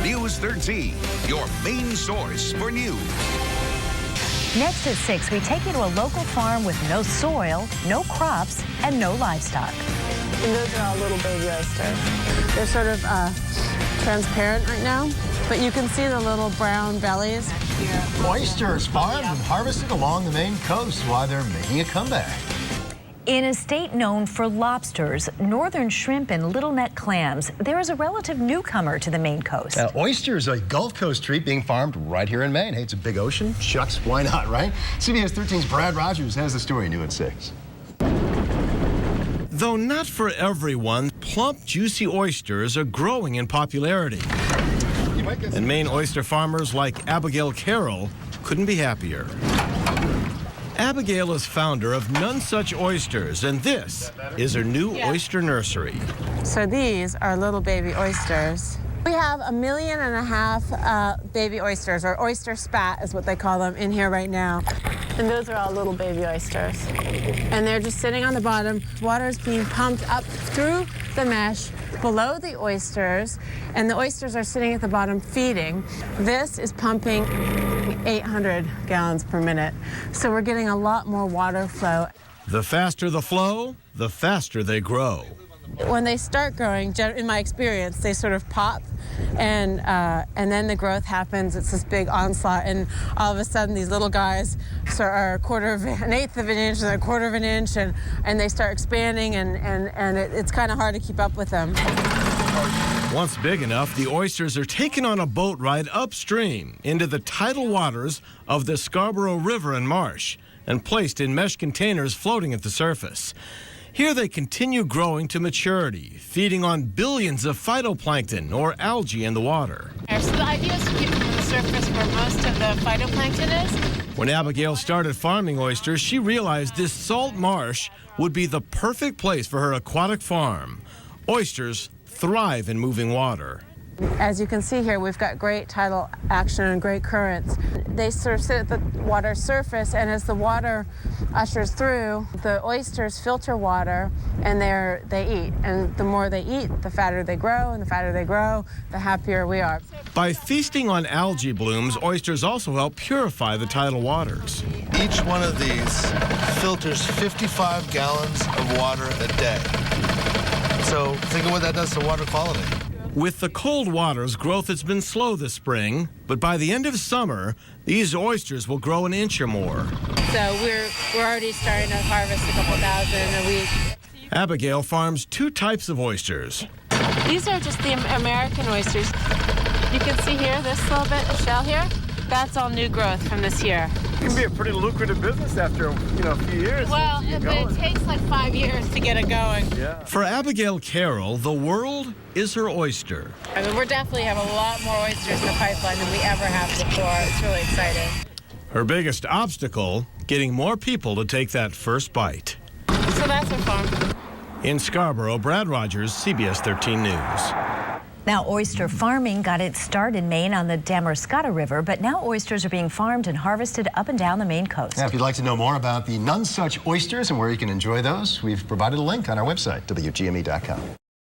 News 13, your main source for news. Next at 6, we take you to a local farm with no soil, no crops, and no livestock. And those are all little baby oysters. They're sort of transparent right now, but you can see the little brown bellies. Oysters farmed and harvested along the Maine coast while they're making a comeback. In a state known for lobsters, northern shrimp, and little neck clams, there is a relative newcomer to the Maine coast. Oysters, a Gulf Coast treat being farmed right here in Maine. Hey, it's a big ocean. Shucks, why not, right? CBS 13's Brad Rogers has the story new at 6. Though not for everyone, plump, juicy oysters are growing in popularity. And Maine oyster farmers like Abigail Carroll couldn't be happier. Abigail is founder of None Such Oysters, and this is her new oyster nursery. So these are little baby oysters. We have 1.5 million baby oysters, or oyster spat is what they call them, in here right now. And those are all little baby oysters. And they're just sitting on the bottom. Water is being pumped up through the mesh below the oysters, and the oysters are sitting at the bottom feeding. This is pumping 800 gallons per minute. So we're getting a lot more water flow. The faster the flow, the faster they grow. When they start growing, in my experience, they sort of pop, and then the growth happens. It's this big onslaught, and all of a sudden these little guys are an eighth of an inch and a quarter of an inch, and they start expanding, and it's kind of hard to keep up with them. Once big enough, the oysters are taken on a boat ride upstream into the tidal waters of the Scarborough River and marsh and placed in mesh containers floating at the surface. Here they continue growing to maturity, feeding on billions of phytoplankton or algae in the water. So the idea is to keep them on the surface where most of the phytoplankton is. When Abigail started farming oysters, she realized this salt marsh would be the perfect place for her aquatic farm. Oysters thrive in moving water. As you can see here, we've got great tidal action and great currents. They sort of sit at the water surface, and as the water ushers through, the oysters filter water, and they eat. And the more they eat, the fatter they grow, and the fatter they grow, the happier we are. By feasting on algae blooms, oysters also help purify the tidal waters. Each one of these filters 55 gallons of water a day. So think of what that does to water quality. With the cold waters, growth has been slow this spring, but by the end of summer, these oysters will grow an inch or more. So we're already starting to harvest a couple thousand a week. Abigail farms 2 types of oysters. These are just the American oysters. You can see here, this little bit of shell here, that's all new growth from this year. It can be a pretty lucrative business after, a few years. Well, but it takes like 5 years to get it going. Yeah. For Abigail Carroll, the world is her oyster. I mean, we definitely have a lot more oysters in the pipeline than we ever have before. It's really exciting. Her biggest obstacle, getting more people to take that first bite. So that's our farm. In Scarborough, Brad Rogers, CBS 13 News. Now, oyster farming got its start in Maine on the Damariscotta River, but now oysters are being farmed and harvested up and down the Maine coast. Now, if you'd like to know more about the None Such Oysters and where you can enjoy those, we've provided a link on our website, WGME.com.